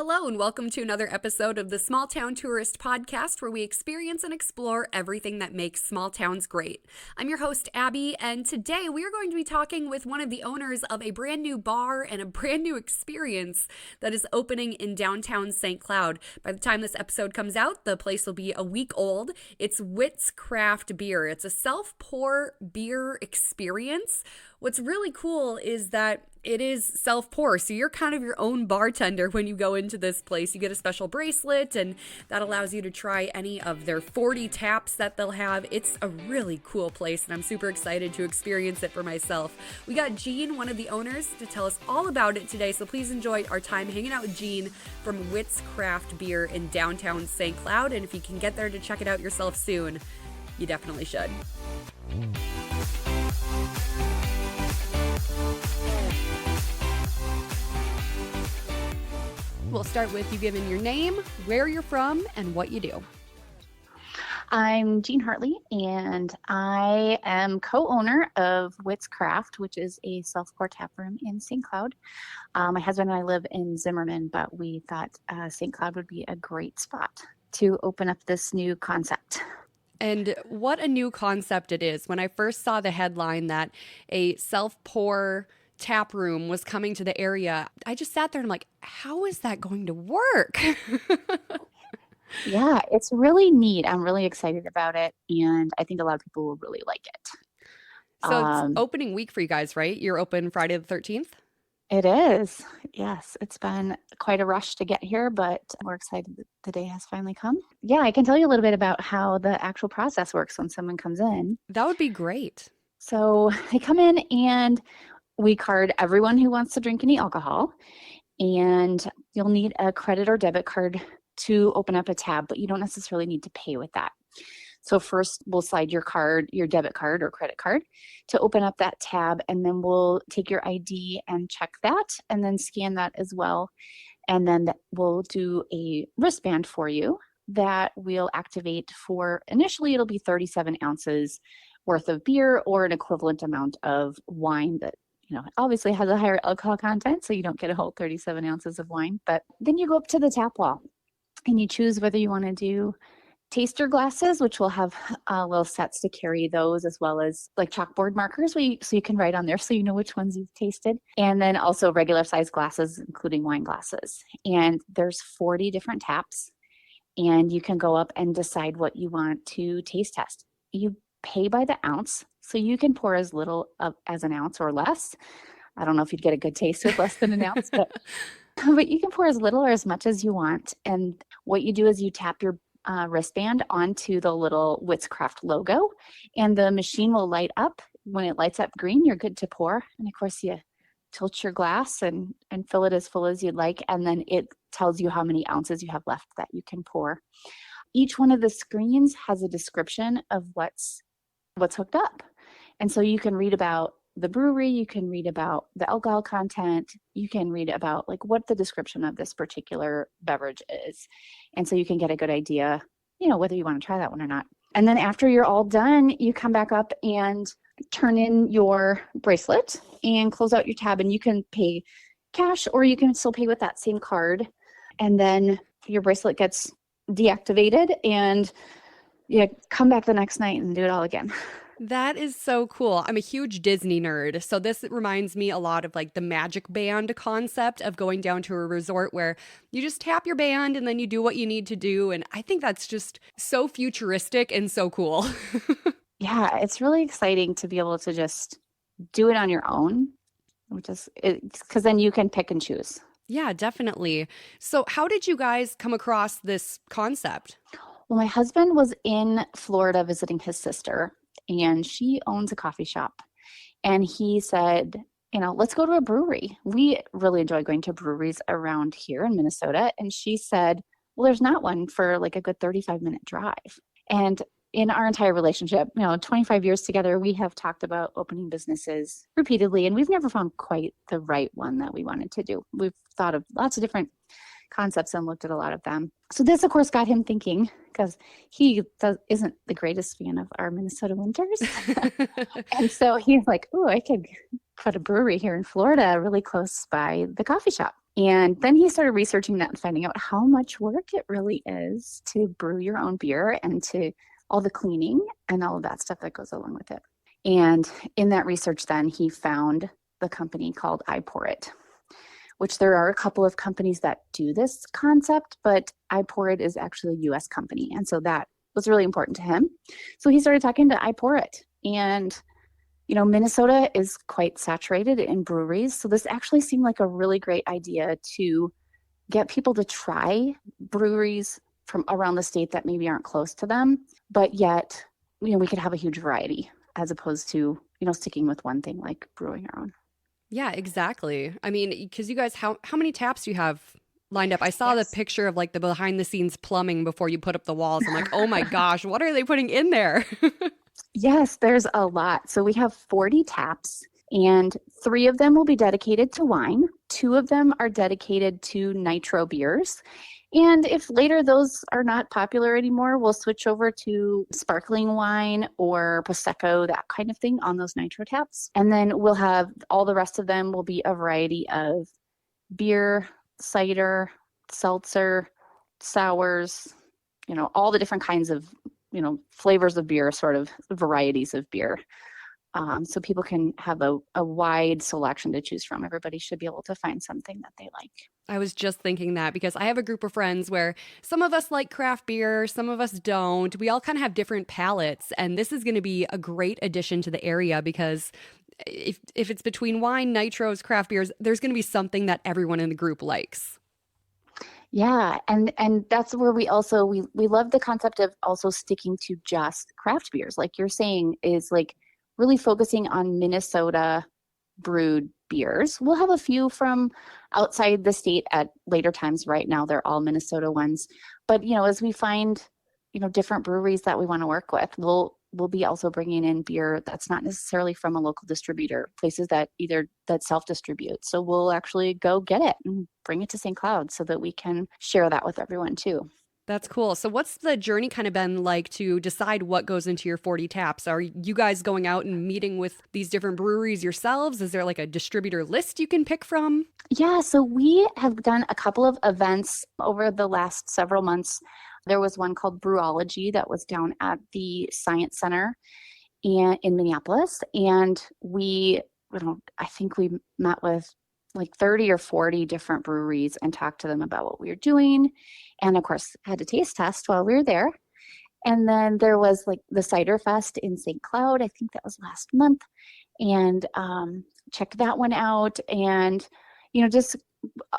Hello, and welcome to another episode of the Small Town Tourist Podcast, where we experience and explore everything that makes small towns great. I'm your host, Abby, and today we are going to be talking with one of the owners of a brand new bar and a brand new experience that is opening in downtown St. Cloud. By the time this episode comes out, the place will be a week old. It's Whit's Craft Beer. It's a self-pour beer experience. What's really cool is that it is self-pour, so you're kind of your own bartender when you go into this place. You get a special bracelet, and that allows you to try any of their 40 taps that they'll have. It's a really cool place, and I'm super excited to experience it for myself. We got Jean, one of the owners, to tell us all about it today, so please enjoy our time hanging out with Jean from Whit's Craft Beer in downtown St. Cloud, and if you can get there to check it out yourself soon, you definitely should. We'll start with you giving your name, where you're from, and what you do. I'm Jean Hartley, and I am co-owner of Whit's Craft, which is a self-pour tap room in St. Cloud. My husband and I live in Zimmerman, but we thought St. Cloud would be a great spot to open up this new concept. And what a new concept it is. When I first saw the headline that a self-pour Taproom was coming to the area, I just sat there and I'm like, how is that going to work? Yeah, it's really neat. I'm really excited about it, and I think a lot of people will really like it. So it's opening week for you guys, right? You're open Friday the 13th? It is. Yes, it's been quite a rush to get here, but we're excited that the day has finally come. Yeah, I can tell you a little bit about how the actual process works when someone comes in. That would be great. So they come in and we card everyone who wants to drink any alcohol, and you'll need a credit or debit card to open up a tab, but you don't necessarily need to pay with that. So first we'll slide your card, your debit card or credit card to open up that tab, and then we'll take your ID and check that and then scan that as well. And then we'll do a wristband for you that we'll activate for, initially it'll be 37 ounces worth of beer or an equivalent amount of wine that obviously has a higher alcohol content, so you don't get a whole 37 ounces of wine. But then you go up to the tap wall and you choose whether you want to do taster glasses, which will have little sets to carry those, as well as like chalkboard markers so you can write on there so you know which ones you've tasted. And then also regular size glasses, including wine glasses. And there's 40 different taps, and you can go up and decide what you want to taste test. You pay by the ounce, so you can pour as little as an ounce or less. I don't know if you'd get a good taste with less than an ounce, but you can pour as little or as much as you want. And what you do is you tap your wristband onto the little Whit's Craft logo, and the machine will light up. When it lights up green, you're good to pour. And of course, you tilt your glass and fill it as full as you'd like, and then it tells you how many ounces you have left that you can pour. Each one of the screens has a description of what's hooked up. And so you can read about the brewery, you can read about the alcohol content, you can read about like what the description of this particular beverage is. And so you can get a good idea, whether you want to try that one or not. And then after you're all done, you come back up and turn in your bracelet and close out your tab, and you can pay cash or you can still pay with that same card. And then your bracelet gets deactivated and you come back the next night and do it all again. That is so cool. I'm a huge Disney nerd, so this reminds me a lot of like the Magic Band concept of going down to a resort where you just tap your band and then you do what you need to do. And I think that's just so futuristic and so cool. Yeah, it's really exciting to be able to just do it on your own, which is because then you can pick and choose. Yeah, definitely. So how did you guys come across this concept? Well, my husband was in Florida visiting his sister, and she owns a coffee shop. And he said, let's go to a brewery. We really enjoy going to breweries around here in Minnesota. And she said, well, there's not one for like a good 35-minute drive. And in our entire relationship, 25 years together, we have talked about opening businesses repeatedly, and we've never found quite the right one that we wanted to do. We've thought of lots of different concepts and looked at a lot of them. So this, of course, got him thinking, because isn't the greatest fan of our Minnesota winters. And so he's like, oh, I could put a brewery here in Florida really close by the coffee shop. And then he started researching that and finding out how much work it really is to brew your own beer and to all the cleaning and all of that stuff that goes along with it. And in that research, then he found the company called I Pour It, which there are a couple of companies that do this concept, but I Pour It is actually a US company. And so that was really important to him. So he started talking to I Pour It. And, Minnesota is quite saturated in breweries. So this actually seemed like a really great idea to get people to try breweries from around the state that maybe aren't close to them, but yet, we could have a huge variety as opposed to, sticking with one thing like brewing our own. Yeah, exactly. I mean, because you guys, how many taps do you have lined up? I saw the picture of like the behind the scenes plumbing before you put up the walls. I'm like, oh my gosh, what are they putting in there? Yes, there's a lot. So we have 40 taps, and 3 of them will be dedicated to wine. 2 of them are dedicated to nitro beers. And if later those are not popular anymore, we'll switch over to sparkling wine or Prosecco, that kind of thing on those nitro taps. And then we'll have all the rest of them will be a variety of beer, cider, seltzer, sours, all the different kinds of, flavors of beer, sort of varieties of beer. So people can have a wide selection to choose from. Everybody should be able to find something that they like. I was just thinking that because I have a group of friends where some of us like craft beer, some of us don't. We all kind of have different palates, and this is going to be a great addition to the area because if it's between wine, nitros, craft beers, there's going to be something that everyone in the group likes. Yeah, and that's where we love the concept of also sticking to just craft beers, like you're saying, is like really focusing on Minnesota brewed beers. We'll have a few from outside the state at later times. Right now, they're all Minnesota ones. But, as we find, different breweries that we want to work with, we'll be also bringing in beer that's not necessarily from a local distributor, places that self-distribute. So we'll actually go get it and bring it to St. Cloud so that we can share that with everyone too. That's cool. So what's the journey kind of been like to decide what goes into your 40 taps? Are you guys going out and meeting with these different breweries yourselves? Is there like a distributor list you can pick from? Yeah, so we have done a couple of events over the last several months. There was one called Brewology that was down at the Science Center in Minneapolis. And I think we met with like 30 or 40 different breweries and talked to them about what we were doing. And of course, had a taste test while we were there. And then there was like the Cider Fest in St. Cloud. I think that was last month. And checked that one out. And, just,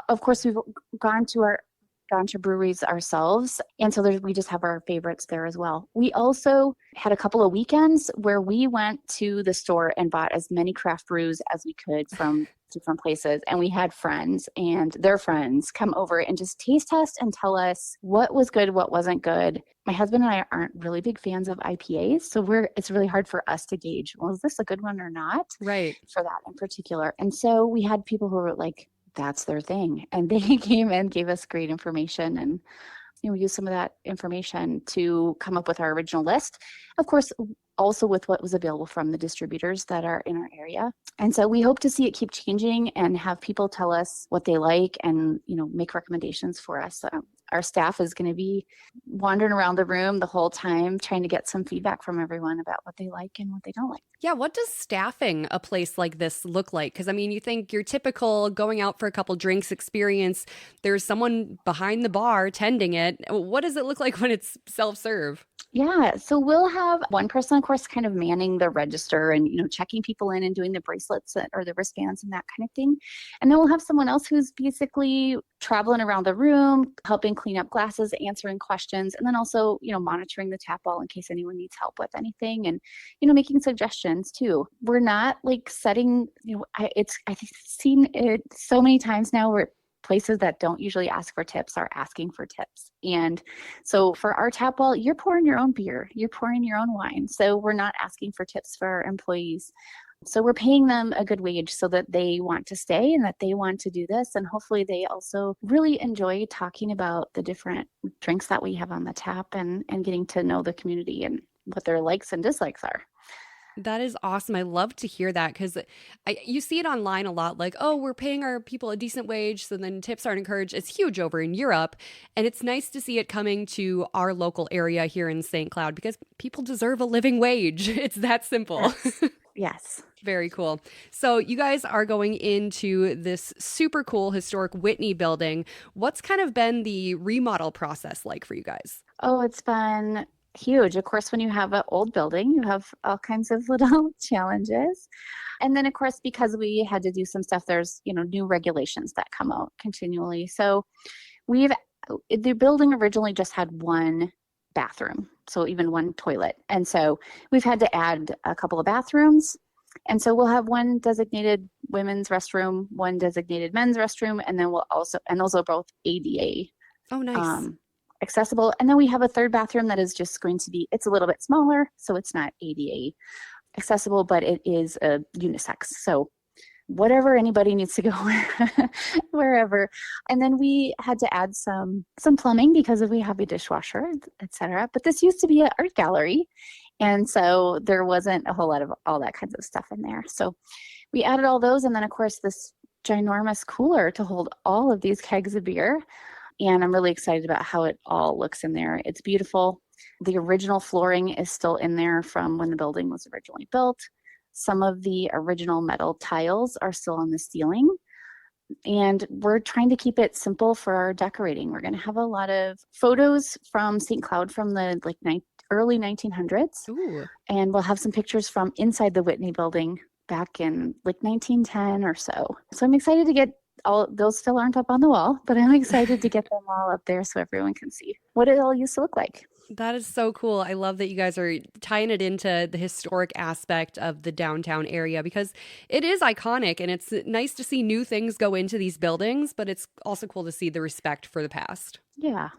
of course, we've gone to breweries ourselves. And so we just have our favorites there as well. We also had a couple of weekends where we went to the store and bought as many craft brews as we could from different places. And we had friends and their friends come over and just taste test and tell us what was good, what wasn't good. My husband and I aren't really big fans of IPAs. So it's really hard for us to gauge, well, is this a good one or not? Right. For that in particular. And so we had people who were like, that's their thing. And they came and gave us great information, and we used some of that information to come up with our original list. Of course, also with what was available from the distributors that are in our area. And so we hope to see it keep changing and have people tell us what they like and, make recommendations for us. Our staff is going to be wandering around the room the whole time, trying to get some feedback from everyone about what they like and what they don't like. Yeah, what does staffing a place like this look like? Because, you think your typical going out for a couple drinks experience, there's someone behind the bar tending it. What does it look like when it's self-serve? Yeah, so we'll have one person, of course, kind of manning the register and, checking people in and doing the bracelets or the wristbands and that kind of thing. And then we'll have someone else who's basically traveling around the room, helping clean up glasses, answering questions, and then also, monitoring the tap ball in case anyone needs help with anything and, making suggestions too. We're not like setting, I've seen it so many times now where places that don't usually ask for tips are asking for tips. And so for our tap ball, you're pouring your own beer, you're pouring your own wine. So we're not asking for tips for our employees. So we're paying them a good wage so that they want to stay and that they want to do this. And hopefully they also really enjoy talking about the different drinks that we have on the tap and getting to know the community and what their likes and dislikes are. That is awesome. I love to hear that because you see it online a lot like, oh, we're paying our people a decent wage, so then tips aren't encouraged. It's huge over in Europe. And it's nice to see it coming to our local area here in St. Cloud because people deserve a living wage. It's that simple. Yes. Yes. Very cool. So you guys are going into this super cool historic Whitney building. What's kind of been the remodel process like for you guys? Oh, it's been huge. Of course, when you have an old building, you have all kinds of little challenges. And then, of course, because we had to do some stuff, there's, new regulations that come out continually. So the building originally just had one bathroom, so even one toilet. And so we've had to add a couple of bathrooms. And so we'll have one designated women's restroom, one designated men's restroom, and then and those are both ADA. Oh, nice. Accessible. And then we have a third bathroom that is just going to be, it's a little bit smaller, so it's not ADA accessible, but it is a unisex. So whatever anybody needs to go wherever. And then we had to add some plumbing because we have a dishwasher, etc. But this used to be an art gallery. And so there wasn't a whole lot of all that kinds of stuff in there. So we added all those. And then, of course, this ginormous cooler to hold all of these kegs of beer. And I'm really excited about how it all looks in there. It's beautiful. The original flooring is still in there from when the building was originally built. Some of the original metal tiles are still on the ceiling. And we're trying to keep it simple for our decorating. We're going to have a lot of photos from St. Cloud from the early 1900s. Ooh. And we'll have some pictures from inside the Whitney building back in 1910 or so. So I'm excited to get all those still aren't up on the wall, but I'm excited to get them all up there so everyone can see what it all used to look like. That is so cool. I love that you guys are tying it into the historic aspect of the downtown area because it is iconic and it's nice to see new things go into these buildings, but it's also cool to see the respect for the past. Yeah.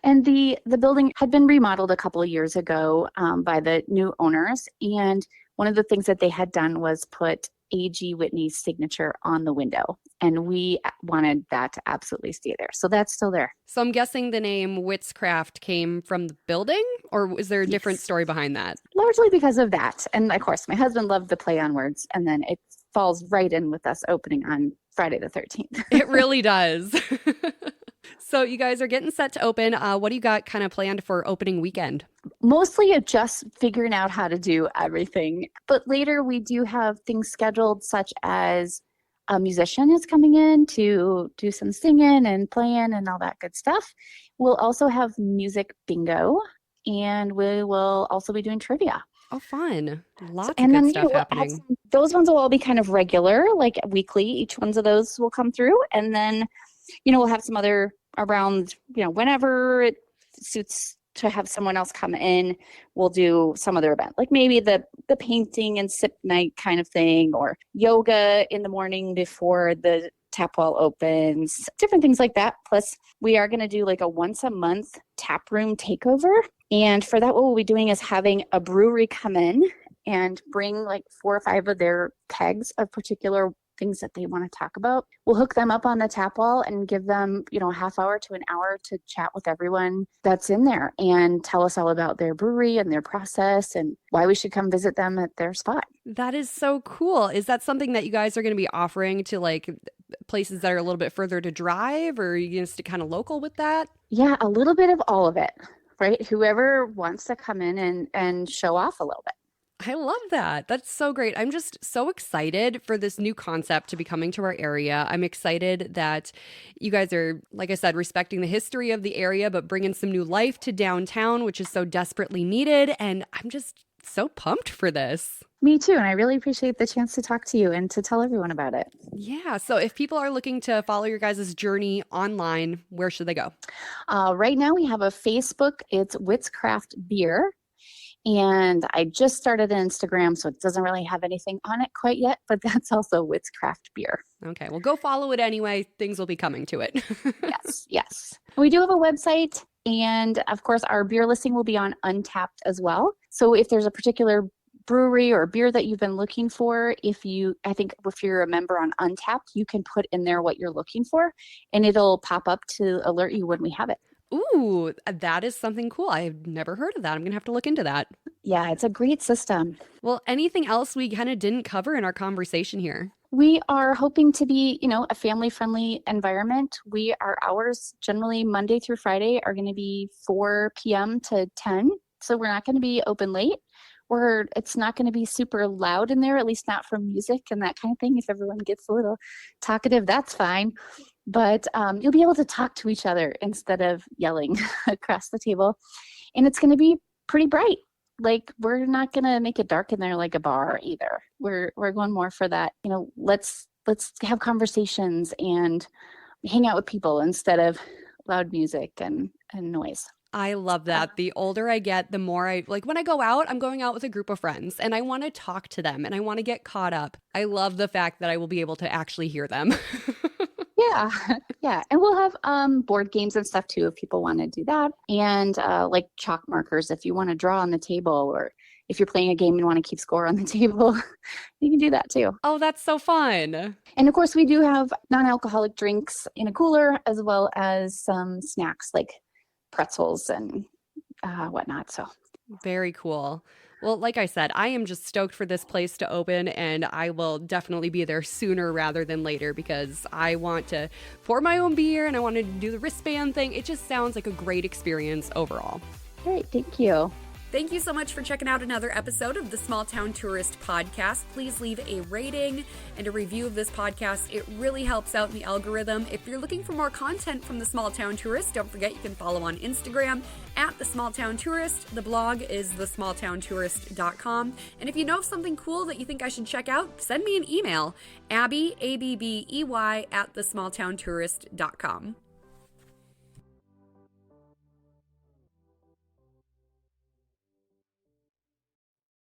And the building had been remodeled a couple of years ago by the new owners. And one of the things that they had done was put A.G. Whitney's signature on the window. And we wanted that to absolutely stay there. So that's still there. So I'm guessing the name Whit's Craft came from the building, or is there a different story behind that? Largely because of that. And of course, my husband loved the play on words. And then it falls right in with us opening on Friday the 13th. It really does. So you guys are getting set to open. What do you got kind of planned for opening weekend? Mostly just figuring out how to do everything. But later we do have things scheduled such as a musician is coming in to do some singing and playing and all that good stuff. We'll also have music bingo and we will also be doing trivia. Oh, fun. Lots of good stuff happening. Those ones will all be kind of regular, like weekly. Each one of those will come through. And then, we'll have some other around, whenever it suits to have someone else come in, we'll do some other event, like maybe the painting and sip night kind of thing, or yoga in the morning before the tap wall opens, different things like that. Plus, we are going to do like a once a month taproom takeover. And for that, what we'll be doing is having a brewery come in and bring like 4 or 5 of their kegs of particular things that they want to talk about. We'll hook them up on the tap wall and give them, a half hour to an hour to chat with everyone that's in there and tell us all about their brewery and their process and why we should come visit them at their spot. That is so cool. Is that something that you guys are going to be offering to like places that are a little bit further to drive, or are you going to stay kind of local with that? Yeah, a little bit of all of it, right? Whoever wants to come in and show off a little bit. I love that. That's so great. I'm just so excited for this new concept to be coming to our area. I'm excited that you guys are, like I said, respecting the history of the area, but bringing some new life to downtown, which is so desperately needed. And I'm just so pumped for this. Me too. And I really appreciate the chance to talk to you and to tell everyone about it. Yeah. So if people are looking to follow your guys' journey online, where should they go? Right now we have a Facebook. It's Whit's Craft Beer. And I just started an Instagram, so it doesn't really have anything on it quite yet, but that's also Whit's Craft Beer. Okay, well, go follow it anyway. Things will be coming to it. Yes. We do have a website, and of course, our beer listing will be on Untapped as well. So if there's a particular brewery or beer that you've been looking for, I think if you're a member on Untapped, you can put in there what you're looking for and it'll pop up to alert you when we have it. Ooh, that is something cool. I've never heard of that. I'm going to have to look into that. Yeah, it's a great system. Well, anything else we kind of didn't cover in our conversation here? We are hoping to be, a family-friendly environment. Our hours generally Monday through Friday are going to be 4 p.m. to 10. So we're not going to be open late. It's not going to be super loud in there, at least not for music and that kind of thing. If everyone gets a little talkative, that's fine. But you'll be able to talk to each other instead of yelling across the table. And it's going to be pretty bright. Like, we're not going to make it dark in there like a bar either. We're going more for that, let's have conversations and hang out with people instead of loud music and noise. I love that. The older I get, the more when I go out, I'm going out with a group of friends and I want to talk to them and I want to get caught up. I love the fact that I will be able to actually hear them. Yeah. Yeah. And we'll have board games and stuff too if people want to do that. And like chalk markers if you want to draw on the table, or if you're playing a game and want to keep score on the table, you can do that too. Oh, that's so fun. And of course, we do have non-alcoholic drinks in a cooler, as well as some snacks like pretzels and whatnot. So very cool. Well, like I said, I am just stoked for this place to open, and I will definitely be there sooner rather than later because I want to pour my own beer and I want to do the wristband thing. It just sounds like a great experience overall. Great. Thank you. Thank you so much for checking out another episode of the Small Town Tourist Podcast. Please leave a rating and a review of this podcast. It really helps out in the algorithm. If you're looking for more content from the Small Town Tourist, don't forget you can follow on Instagram at the Small Town Tourist. The blog is thesmalltowntourist.com. And if you know of something cool that you think I should check out, send me an email, Abby, ABBEY, at thesmalltowntourist.com.